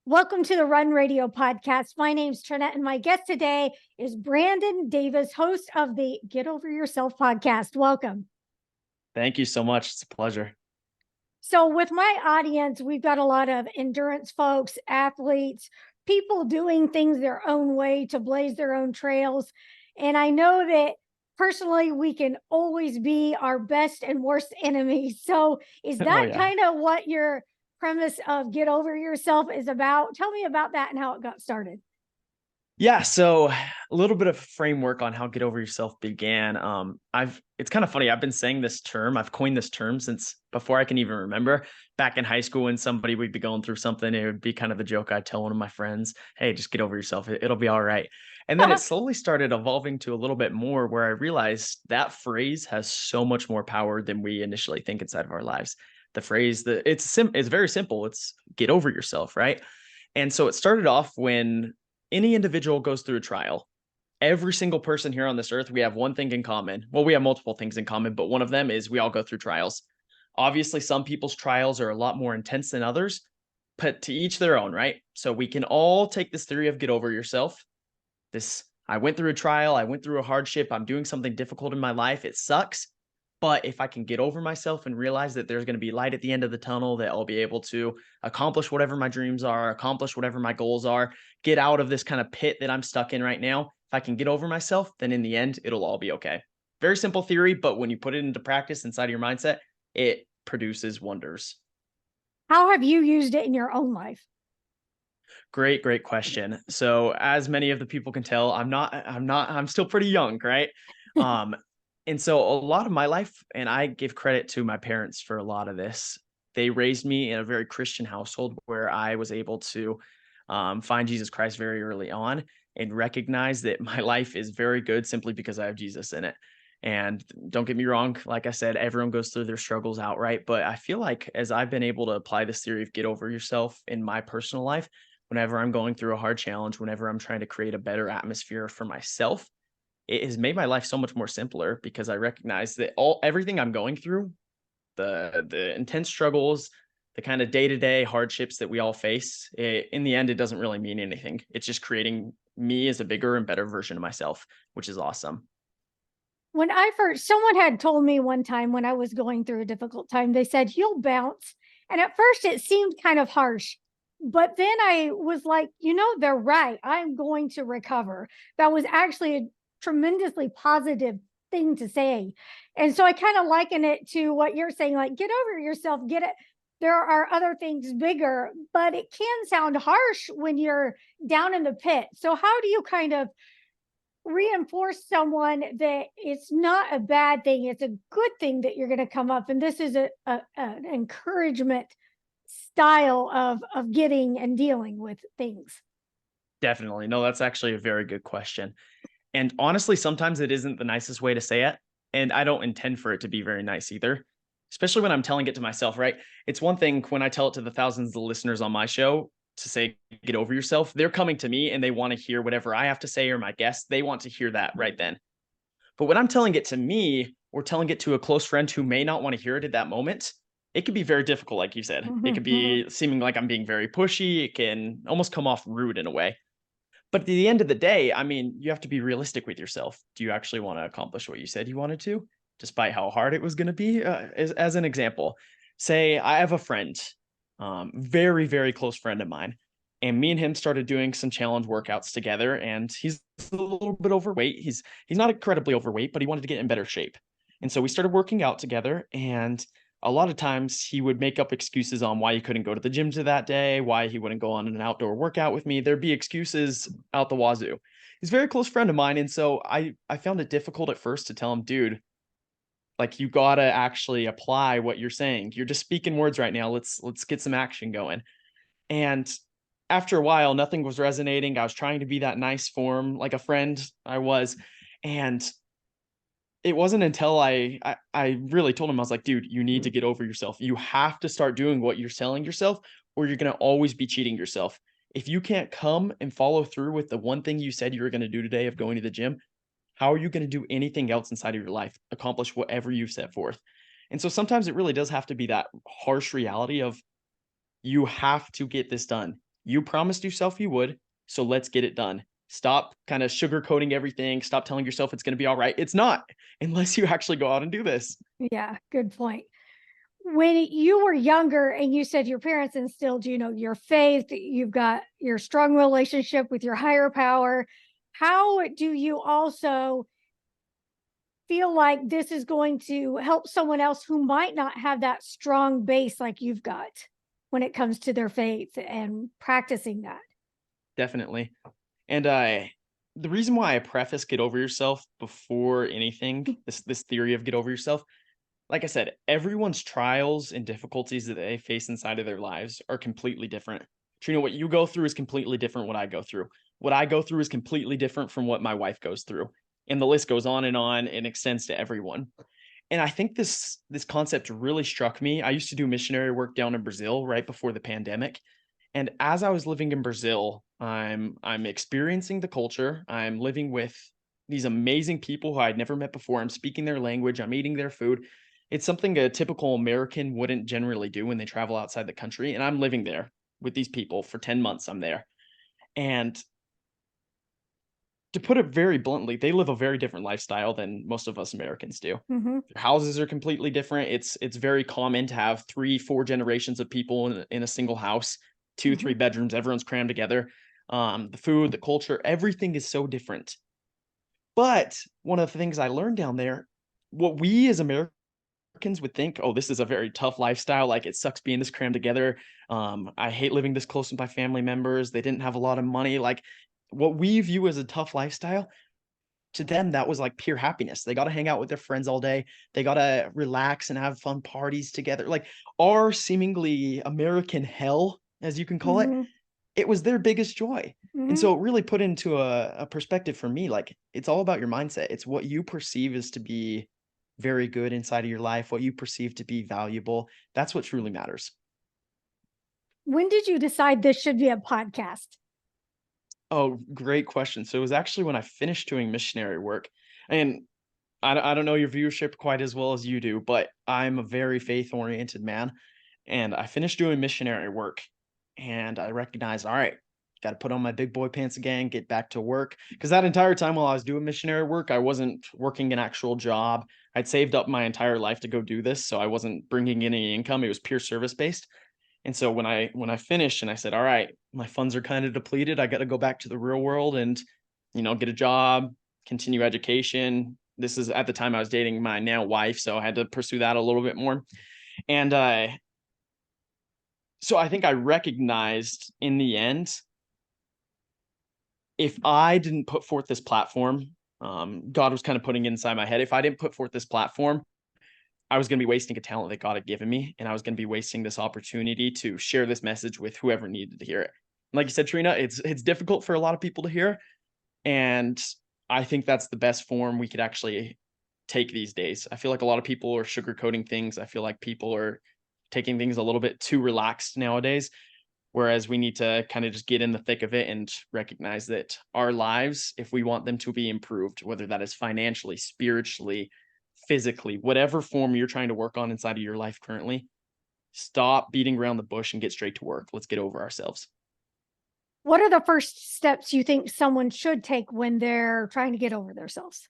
Welcome to the Run Radio podcast. My name's Trina, and my guest today is Brandon Davis, host of the Get Over Yourself podcast. Welcome. Thank you so much. It's a pleasure. So, with my audience, we've got a lot of endurance folks, athletes, people doing things their own way to blaze their own trails. And I know that personally, we can always be our best and worst enemies. So, is Oh, that yeah. kind of what your premise of Get Over Yourself is about? Tell me about that and how it got started. Yeah. So a little bit of framework on how Get Over Yourself began. It's kind of funny. I've been saying this term, I've coined this term since before I can even remember. Back in high school, when somebody would be going through something, it would be kind of the joke I'd tell one of my friends, hey, just get over yourself. It'll be all right. And then it slowly started evolving to a little bit more where I realized that phrase has so much more power than we initially think inside of our lives. The phrase that it's very simple. It's get over yourself, right? And so it started off when any individual goes through a trial. Every single person here on this earth, we have one thing in common. Well, we have multiple things in common, but one of them is we all go through trials. Obviously, some people's trials are a lot more intense than others, but to each their own, right? So we can all take this theory of get over yourself. I went through a trial, I went through a hardship, I'm doing something difficult in my life. It sucks. But if I can get over myself and realize that there's going to be light at the end of the tunnel, that I'll be able to accomplish whatever my dreams are, accomplish whatever my goals are, get out of this kind of pit that I'm stuck in right now. If I can get over myself, then in the end, it'll all be okay. Very simple theory, but when you put it into practice inside of your mindset, it produces wonders. How have you used it in your own life? Great question. So as many of the people can tell, I'm still pretty young, right? Um, and so a lot of my life, and I give credit to my parents for a lot of this. They raised me in a very Christian household where I was able to find Jesus Christ very early on and recognize that my life is very good simply because I have Jesus in it. And don't get me wrong, like I said, everyone goes through their struggles outright. But I feel like as I've been able to apply this theory of get over yourself in my personal life, whenever I'm going through a hard challenge, whenever I'm trying to create a better atmosphere for myself, it has made my life so much more simpler because I recognize that everything I'm going through, the intense struggles, the kind of day-to-day hardships that we all face, in the end, it doesn't really mean anything. It's just creating me as a bigger and better version of myself, which is awesome. When I first, someone had told me one time when I was going through a difficult time, they said, you'll bounce. And at first it seemed kind of harsh. But then I was like, they're right. I'm going to recover. That was actually a tremendously positive thing to say. And so I kind of liken it to what you're saying, like, get over yourself, get it. There are other things bigger, but it can sound harsh when you're down in the pit. So, how do you kind of reinforce someone that it's not a bad thing, it's a good thing that you're going to come up, and this is an encouragement style of getting and dealing with things? Definitely. No, that's actually a very good question. And honestly, sometimes it isn't the nicest way to say it. And I don't intend for it to be very nice either, especially when I'm telling it to myself, right? It's one thing when I tell it to the thousands of listeners on my show to say, get over yourself. They're coming to me and they want to hear whatever I have to say or my guests. They want to hear that right then. But when I'm telling it to me or telling it to a close friend who may not want to hear it at that moment, it could be very difficult, like you said. It could be seeming like I'm being very pushy. It can almost come off rude in a way. But at the end of the day, I mean, you have to be realistic with yourself. Do you actually want to accomplish what you said you wanted to, despite how hard it was going to be? As an example, say I have a friend, very, very close friend of mine, and me and him started doing some challenge workouts together. And he's a little bit overweight. He's not incredibly overweight, but he wanted to get in better shape. And so we started working out together, and a lot of times he would make up excuses on why he couldn't go to the gym to that day, why he wouldn't go on an outdoor workout with me. There'd be excuses out the wazoo. He's a very close friend of mine. And so I found it difficult at first to tell him, dude, like you gotta actually apply what you're saying. You're just speaking words right now. Let's get some action going. And after a while, nothing was resonating. I was trying to be that nice form, like a friend I was. And it wasn't until I really told him, I was like, dude, you need to get over yourself. You have to start doing what you're telling yourself, or you're going to always be cheating yourself. If you can't come and follow through with the one thing you said you were going to do today of going to the gym, how are you going to do anything else inside of your life, accomplish whatever you've set forth? And so sometimes it really does have to be that harsh reality of you have to get this done. You promised yourself you would, so let's get it done. Stop kind of sugarcoating everything. Stop telling yourself it's going to be all right. It's not, unless you actually go out and do this. Yeah, good point. When you were younger and you said your parents instilled, your faith, you've got your strong relationship with your higher power. How do you also feel like this is going to help someone else who might not have that strong base like you've got when it comes to their faith and practicing that? Definitely. And the reason why I preface get over yourself before anything, this theory of get over yourself, like I said, everyone's trials and difficulties that they face inside of their lives are completely different. Trina, what you go through is completely different what I go through. What I go through is completely different from what my wife goes through. And the list goes on and extends to everyone. And I think this concept really struck me. I used to do missionary work down in Brazil right before the pandemic. And as I was living in Brazil, I'm experiencing the culture. I'm living with these amazing people who I'd never met before. I'm speaking their language. I'm eating their food. It's something a typical American wouldn't generally do when they travel outside the country. And I'm living there with these people for 10 months. I'm there. And to put it very bluntly, they live a very different lifestyle than most of us Americans do. Mm-hmm. Their houses are completely different. It's very common to have 3, 4 generations of people in a single house, 2, Mm-hmm. 3 bedrooms, everyone's crammed together. The food, the culture, everything is so different. But one of the things I learned down there, what we as Americans would think, oh, this is a very tough lifestyle. Like it sucks being this crammed together. I hate living this close with my family members. They didn't have a lot of money. Like what we view as a tough lifestyle, to them, that was like pure happiness. They got to hang out with their friends all day. They got to relax and have fun parties together. Like our seemingly American hell, as you can call it, Mm-hmm. it was their biggest joy. And Mm-hmm. so it really put into a perspective for me, like it's all about your mindset. It's what you perceive as to be very good inside of your life, what you perceive to be valuable. That's what truly matters. When did you decide this should be a podcast? Oh, great question. So it was actually when I finished doing missionary work. And I don't know your viewership quite as well as you do, but I'm a very faith-oriented man, and I finished doing missionary work, and I recognized, all right, got to put on my big boy pants again, get back to work. Because that entire time while I was doing missionary work, I wasn't working an actual job. I'd saved up my entire life to go do this, so I wasn't bringing in any income. It was pure service based. And so when I finished and I said, all right, my funds are kind of depleted, I got to go back to the real world and get a job, continue education. This is at the time I was dating my now wife, so I had to pursue that a little bit more. And so I think I recognized in the end, if I didn't put forth this platform, God was kind of putting it inside my head. If I didn't put forth this platform, I was going to be wasting a talent that God had given me, and I was going to be wasting this opportunity to share this message with whoever needed to hear it. Like you said, Trina, it's difficult for a lot of people to hear, and I think that's the best form we could actually take these days. I feel like a lot of people are sugarcoating things. I feel like people are taking things a little bit too relaxed nowadays, whereas we need to kind of just get in the thick of it and recognize that our lives, if we want them to be improved, whether that is financially, spiritually, physically, whatever form you're trying to work on inside of your life currently, stop beating around the bush and get straight to work. Let's get over ourselves. What are the first steps you think someone should take when they're trying to get over themselves?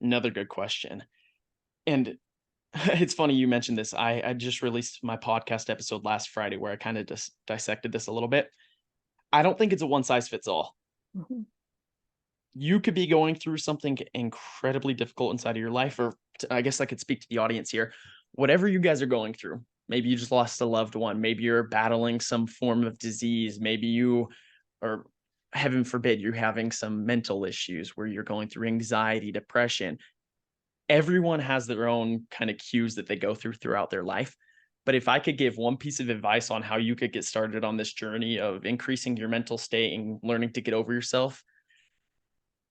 Another good question. And it's funny you mentioned this. I just released my podcast episode last Friday where I kind of just dissected this a little bit. I don't think it's a one size fits all. Mm-hmm. You could be going through something incredibly difficult inside of your life, or I guess I could speak to the audience here. Whatever you guys are going through, maybe you just lost a loved one, maybe you're battling some form of disease, maybe you, or heaven forbid, you're having some mental issues where you're going through anxiety, depression. Everyone has their own kind of cues that they go through throughout their life. But if I could give one piece of advice on how you could get started on this journey of increasing your mental state and learning to get over yourself,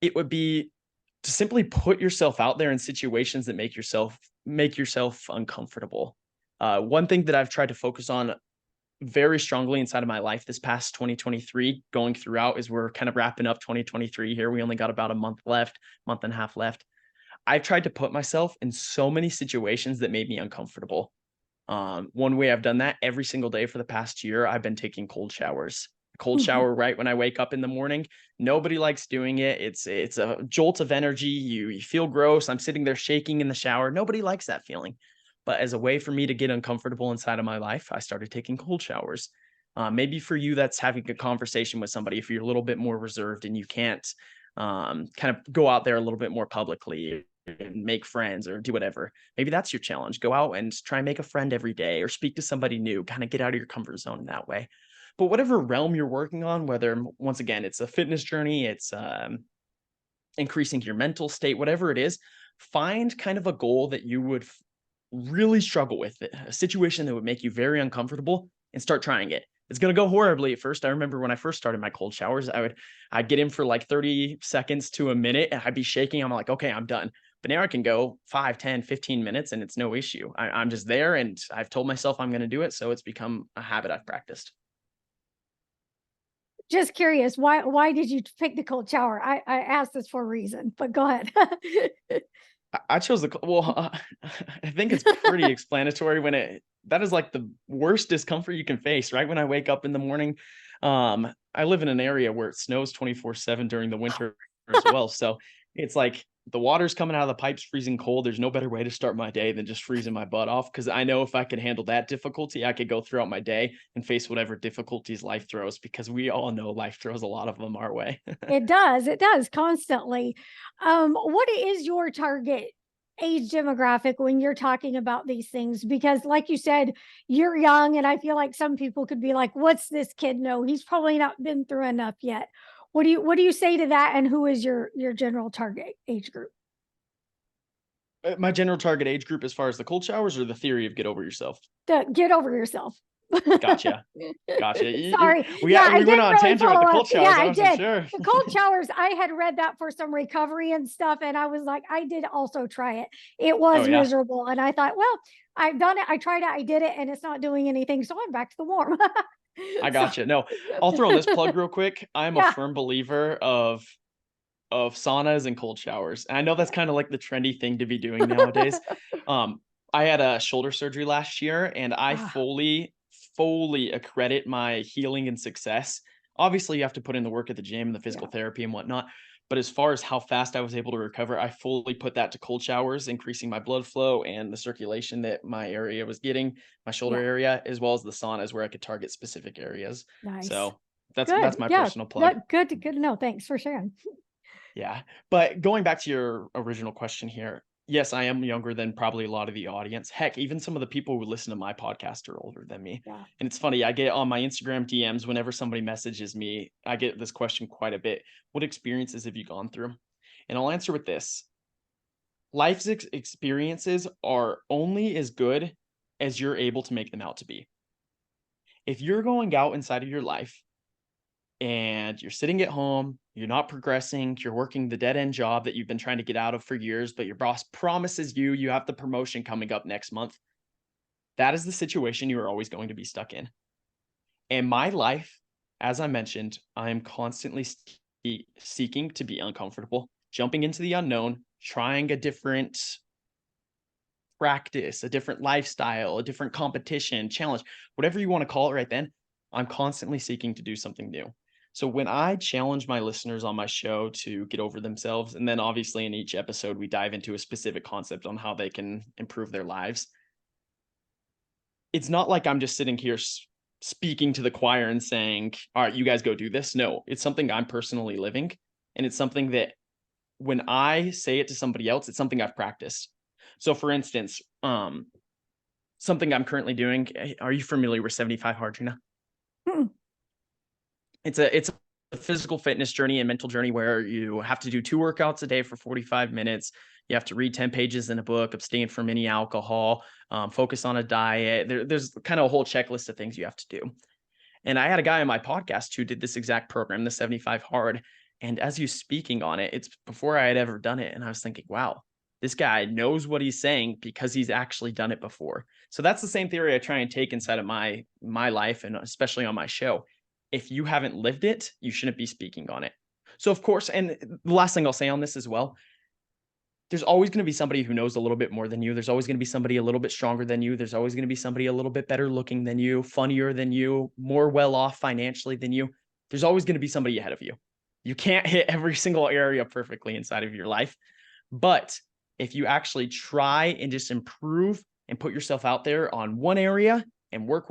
it would be to simply put yourself out there in situations that make yourself uncomfortable. One thing that I've tried to focus on very strongly inside of my life this past 2023 going throughout, is we're kind of wrapping up 2023 here. We only got about a month left, month and a half left. I've tried to put myself in so many situations that made me uncomfortable. One way I've done that every single day for the past year, I've been taking cold showers. Cold shower right when I wake up in the morning. Nobody likes doing it. It's a jolt of energy. You feel gross. I'm sitting there shaking in the shower. Nobody likes that feeling. But as a way for me to get uncomfortable inside of my life, I started taking cold showers. Maybe for you, that's having a conversation with somebody if you're a little bit more reserved and you can't kind of go out there a little bit more publicly and make friends or do whatever. Maybe that's your challenge. Go out and try and make a friend every day or speak to somebody new, kind of get out of your comfort zone in that way. But whatever realm you're working on, whether once again, it's a fitness journey, it's increasing your mental state, whatever it is, find kind of a goal that you would really struggle with, a situation that would make you very uncomfortable, and start trying it. It's going to go horribly at first. I remember when I first started my cold showers, I'd get in for like 30 seconds to a minute and I'd be shaking. I'm like, okay, I'm done. But now I can go 5, 10, 15 minutes and it's no issue. I'm just there and I've told myself I'm going to do it. So it's become a habit I've practiced. Just curious, why did you pick the cold shower? I asked this for a reason, but go ahead. I chose I think it's pretty explanatory that is like the worst discomfort you can face, right? When I wake up in the morning, I live in an area where it snows 24/7 during the winter as well. So it's like the water's coming out of the pipes freezing cold. There's no better way to start my day than just freezing my butt off. Cause I know if I could handle that difficulty, I could go throughout my day and face whatever difficulties life throws, because we all know life throws a lot of them our way. It does constantly. What is your target age demographic when you're talking about these things? Because like you said, you're young and I feel like some people could be like, what's this kid know? He's probably not been through enough yet. What do you say to that? And who is your general target age group? My general target age group as far as the cold showers or the theory of get over yourself? Get over yourself. Gotcha. Gotcha. Sorry. We Yeah, I we went didn't on a really tangent with follow the up. cold Yeah, showers. I I wasn't did. sure. The cold showers, I had read that for some recovery and stuff, and I was like, I did also try it. It Oh was yeah, miserable. And I thought, well, I've done it. I tried it. I did it, and it's not doing anything. So I'm back to the warm. I So, gotcha. No, I'll throw in this plug real quick. I'm a yeah. firm believer of saunas and cold showers. And I know that's kind of like the trendy thing to be doing nowadays. Um, I had a shoulder surgery last year and I Ah, fully accredit my healing and success. Obviously, you have to put in the work at the gym and the physical yeah. therapy and whatnot. But as far as how fast I was able to recover, I fully put that to cold showers, increasing my blood flow and the circulation that my area was getting, my shoulder Yeah. area, as well as the saunas where I could target specific areas. Nice. So that's Good. my Yeah. personal plug. Good to know. Thanks for sharing. Yeah. But going back to your original question here, yes, I am younger than probably a lot of the audience. Heck, even some of the people who listen to my podcast are older than me. Yeah. And it's funny, I get on my Instagram DMs whenever somebody messages me, I get this question quite a bit. What experiences have you gone through? And I'll answer with this. Life's experiences are only as good as you're able to make them out to be. If you're going out inside of your life and you're sitting at home, you're not progressing, you're working the dead end job that you've been trying to get out of for years, but your boss promises you have the promotion coming up next month. That is the situation you are always going to be stuck in. In my life, as I mentioned, I am constantly seeking to be uncomfortable, jumping into the unknown, trying a different practice, a different lifestyle, a different competition, challenge, whatever you want to call it right then. I'm constantly seeking to do something new. So when I challenge my listeners on my show to get over themselves, and then obviously in each episode, we dive into a specific concept on how they can improve their lives. It's not like I'm just sitting here speaking to the choir and saying, all right, you guys go do this. No, it's something I'm personally living. And it's something that when I say it to somebody else, it's something I've practiced. So for instance, something I'm currently doing. Are you familiar with 75 Hard, Trina? Mm. It's a physical fitness journey and mental journey where you have to do 2 workouts a day for 45 minutes. You have to read 10 pages in a book, abstain from any alcohol, focus on a diet. There's kind of a whole checklist of things you have to do. And I had a guy on my podcast who did this exact program, the 75 Hard. And as you speaking on it, it's before I had ever done it. And I was thinking, wow, this guy knows what he's saying because he's actually done it before. So that's the same theory I try and take inside of my life and especially on my show. If you haven't lived it, you shouldn't be speaking on it. So of course, and the last thing I'll say on this as well, there's always going to be somebody who knows a little bit more than you. There's always going to be somebody a little bit stronger than you. There's always going to be somebody a little bit better looking than you, funnier than you, more well off financially than you. There's always going to be somebody ahead of you. You can't hit every single area perfectly inside of your life. But if you actually try and just improve and put yourself out there on one area and work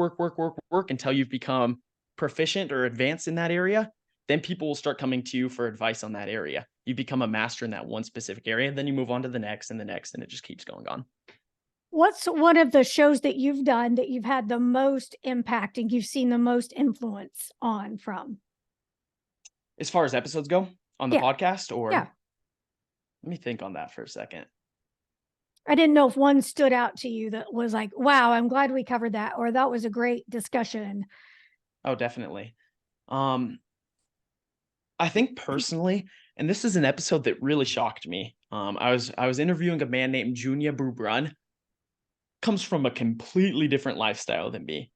until you've become proficient or advanced in that area, then people will start coming to you for advice on that area. You become a master in that one specific area, and then you move on to the next and the next, and it just keeps going on. What's one of the shows that you've done that you've had the most impact and you've seen the most influence on from? As far as episodes go on the Yeah. podcast, or Yeah. let me think on that for a second. I didn't know if one stood out to you that was like, wow, I'm glad we covered that, or that was a great discussion. Oh, definitely. I think personally, and this is an episode that really shocked me. I was interviewing a man named Junia Brubrun, comes from a completely different lifestyle than me.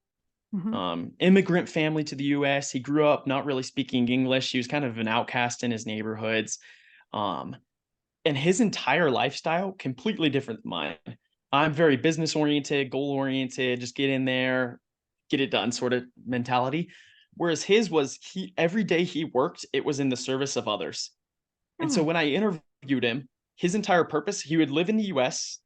Immigrant family to the US. He grew up not really speaking English. He was kind of an outcast in his neighborhoods. Um, and his entire lifestyle completely different than mine. I'm very business oriented, goal oriented, just get in there, get it done sort of mentality. Whereas his was he every day he worked, it was in the service of others. And so Oh, when I interviewed him, his entire purpose, he would live in the US.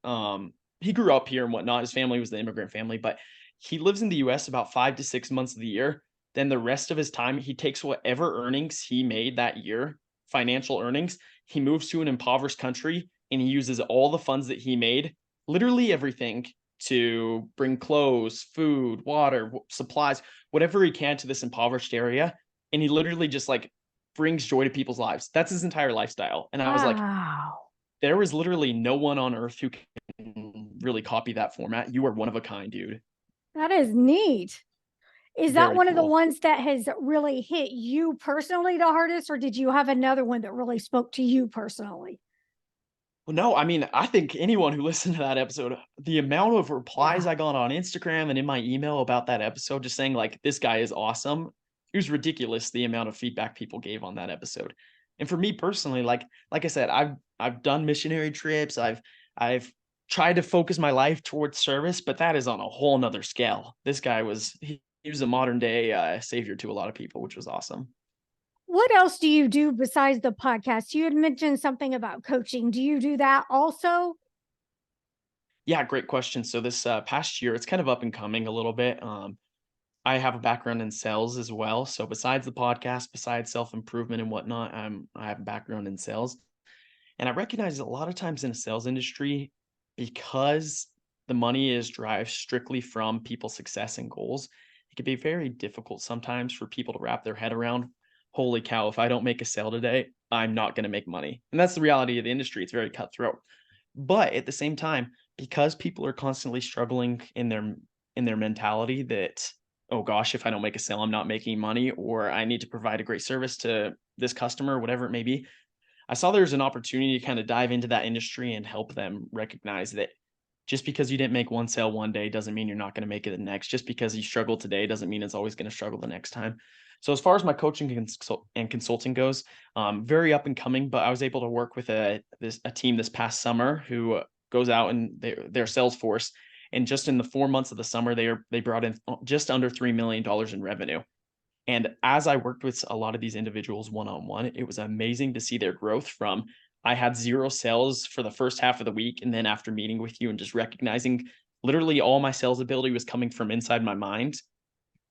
He grew up here and whatnot. His family was the immigrant family, but he lives in the US about 5 to 6 months of the year. Then the rest of his time, he takes whatever earnings he made that year, financial earnings, he moves to an impoverished country and he uses all the funds that he made, literally everything, to bring clothes, food, water, supplies, whatever he can to this impoverished area. And he literally just like brings joy to people's lives. That's his entire lifestyle. And I was like, wow. there is literally no one on earth who can really copy that format. You are one of a kind, dude. That is neat. Is that Very one of the cool. ones that has really hit you personally the hardest, or did you have another one that really spoke to you personally? Well, no, I mean, I think anyone who listened to that episode, the amount of replies Yeah. I got on Instagram and in my email about that episode, just saying like this guy is awesome, it was ridiculous the amount of feedback people gave on that episode. And for me personally, like I said, I've done missionary trips, I've tried to focus my life towards service, but that is on a whole nother scale. This guy was he was a modern day savior to a lot of people, which was awesome. What else do you do besides the podcast? You had mentioned something about coaching. Do you do that also? Yeah, great question. So this past year, it's kind of up and coming a little bit. I have a background in sales as well. So besides the podcast, besides self-improvement and whatnot, I have a background in sales. And I recognize a lot of times in the sales industry, because the money is derived strictly from people's success and goals, it can be very difficult sometimes for people to wrap their head around. Holy cow, if I don't make a sale today, I'm not going to make money. And that's the reality of the industry. It's very cutthroat. But at the same time, because people are constantly struggling in their mentality that, oh gosh, if I don't make a sale, I'm not making money, or I need to provide a great service to this customer, whatever it may be. I saw there's an opportunity to kind of dive into that industry and help them recognize that just because you didn't make one sale one day doesn't mean you're not going to make it the next. Just because you struggle today doesn't mean it's always going to struggle the next time. So as far as my coaching and consulting goes, very up and coming, but I was able to work with a team this past summer who goes out and their sales force. And just in the 4 months of the summer, they brought in just under $3 million in revenue. And as I worked with a lot of these individuals one-on-one, it was amazing to see their growth from I had zero sales for the first half of the week. And then after meeting with you and just recognizing literally all my sales ability was coming from inside my mind,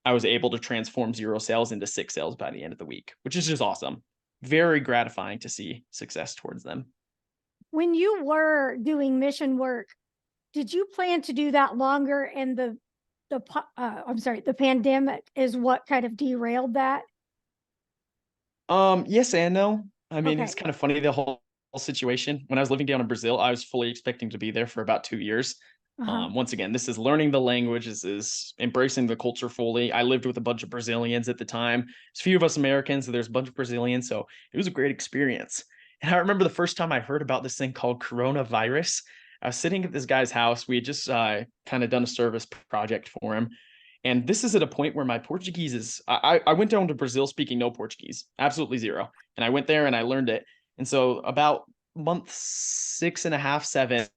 I was able to transform zero sales into 6 sales by the end of the week, which is just awesome. Very gratifying to see success towards them. When you were doing mission work, did you plan to do that longer? And I'm sorry, the pandemic is what kind of derailed that. Yes and no. I mean, it's Okay. kind of funny the whole situation. When I was living down in Brazil, I was fully expecting to be there for about 2 years. Uh-huh. Once again, this is learning the language, this is embracing the culture fully. I lived with a bunch of Brazilians at the time. There's a few of us Americans, so there's a bunch of Brazilians, so it was a great experience. And I remember the first time I heard about this thing called coronavirus. I was sitting at this guy's house. We had just kind of done a service project for him. And this is at a point where my Portuguese is, I went down to Brazil speaking no Portuguese, absolutely zero. And I went there and I learned it. And so about month 6.5, 7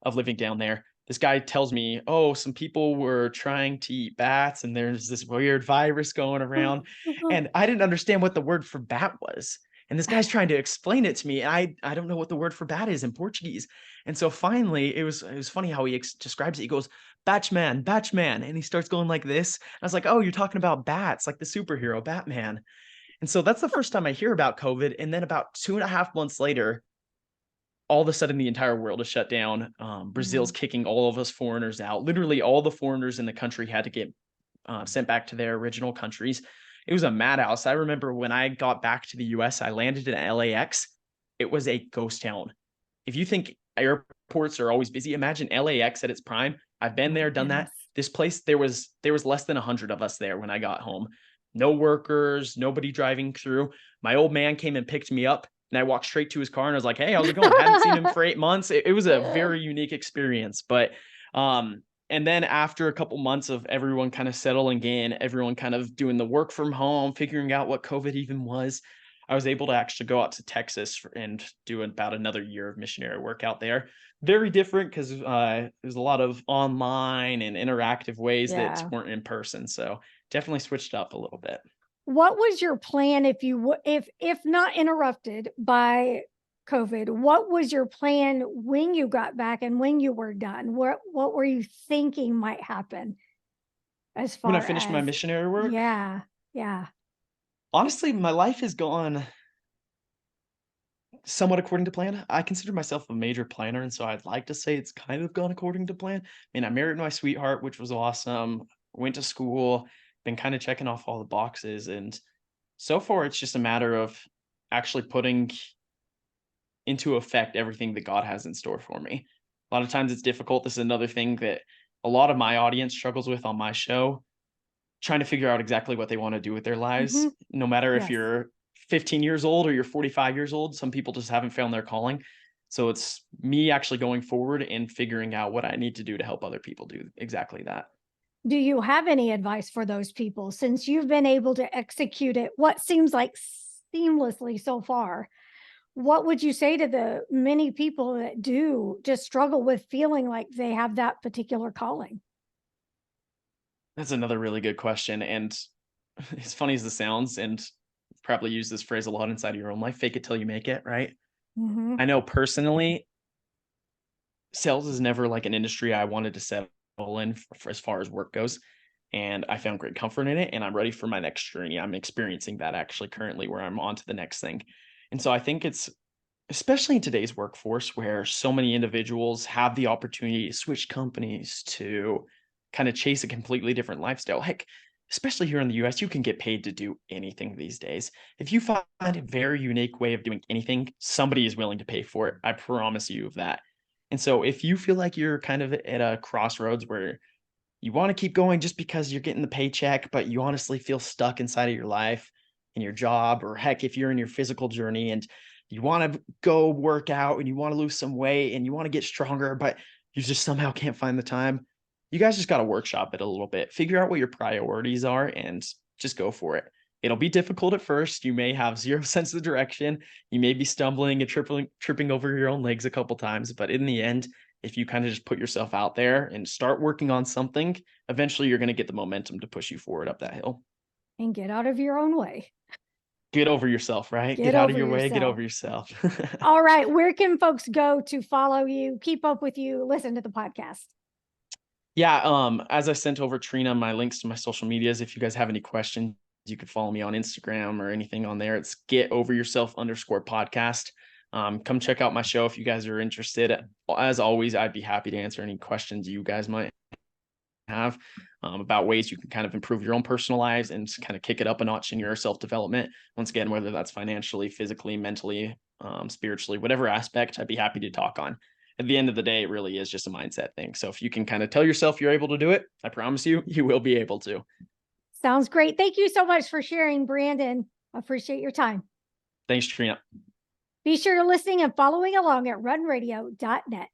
of living down there, this guy tells me, "Oh, some people were trying to eat bats, and there's this weird virus going around." And I didn't understand what the word for bat was. And this guy's trying to explain it to me, and I don't know what the word for bat is in Portuguese. And so finally, it was funny how he describes it. He goes, "Batman, Batman," and he starts going like this. I was like, "Oh, you're talking about bats, like the superhero Batman." And so that's the first time I hear about COVID. And then about 2.5 months later, all of a sudden the entire world is shut down. Brazil's Mhm. kicking all of us foreigners out. Literally, all the foreigners in the country had to get sent back to their original countries. It was a madhouse. I remember when I got back to the US, I landed in LAX. It was a ghost town. If you think airports are always busy, imagine LAX at its prime. I've been My there, done that. goodness. This place, there was less than 100 of us there when I got home. No workers, nobody driving through. My old man came and picked me up, and I walked straight to his car and I was like, "Hey, how's it going?" Hadn't seen him for 8 months. It was a very unique experience. But and then after a couple months of everyone kind of settling in, everyone kind of doing the work from home, figuring out what COVID even was, I was able to actually go out to Texas and do about another year of missionary work out there. Very different because there's a lot of online and interactive ways that Yeah. weren't in person. So definitely switched up a little bit. What was your plan if if not interrupted by COVID? What was your plan when you got back and when you were done? What were you thinking might happen as When I far finished my as missionary work, yeah, yeah. honestly, my life has gone somewhat according to plan. I consider myself a major planner, and so I'd like to say it's kind of gone according to plan. I mean, I married my sweetheart, which was awesome. Went to school, been kind of checking off all the boxes, and so far it's just a matter of actually putting into effect everything that God has in store for me. A lot of times it's difficult. This is another thing that a lot of my audience struggles with on my show, trying to figure out exactly what they want to do with their lives. Hmm. No matter if Yes. you're 15 years old or you're 45 years old, some people just haven't found their calling. So it's me actually going forward and figuring out what I need to do to help other people do exactly that. Do you have any advice for those people since you've been able to execute it what seems like seamlessly so far? What would you say to the many people that do just struggle with feeling like they have that particular calling? That's another really good question. And as funny as this sounds, and probably use this phrase a lot inside of your own life, fake it till you make it, right? Mhm. I know personally, sales is never like an industry I wanted to settle in for as far as work goes. And I found great comfort in it, and I'm ready for my next journey. I'm experiencing that actually currently where I'm on to the next thing. And so I think it's especially in today's workforce where so many individuals have the opportunity to switch companies to kind of chase a completely different lifestyle. Heck, especially here in the US, you can get paid to do anything these days. If you find a very unique way of doing anything, somebody is willing to pay for it. I promise you of that. And so if you feel like you're kind of at a crossroads where you want to keep going just because you're getting the paycheck, but you honestly feel stuck inside of your life and your job, or heck, if you're in your physical journey and you want to go work out and you want to lose some weight and you want to get stronger, but you just somehow can't find the time, you guys just got to workshop it a little bit, figure out what your priorities are, and just go for it. It'll be difficult at first. You may have zero sense of direction. You may be stumbling and tripping over your own legs a couple times, but in the end, if you kind of just put yourself out there and start working on something, eventually you're going to get the momentum to push you forward up that hill. And get out of your own way. Get over yourself, right? Get Get out of over your way, get yourself. over yourself. All right, where can folks go to follow you, keep up with you, listen to the podcast? Yeah, as I sent over Trina my links to my social medias, if you guys have any questions, you could follow me on Instagram or anything on there. It's get over yourself underscore podcast. Come check out my show if you guys are interested. As always, I'd be happy to answer any questions you guys might have about ways you can kind of improve your own personal lives and kind of kick it up a notch in your self development. Once again, whether that's financially, physically, mentally, spiritually, whatever aspect, I'd be happy to talk on. At the end of the day, it really is just a mindset thing. So if you can kind of tell yourself you're able to do it, I promise you, you will be able to. Sounds great. Thank you so much for sharing, Brandon. Appreciate your time. Thanks, Trina. Be sure to listening and following along at runradio.net.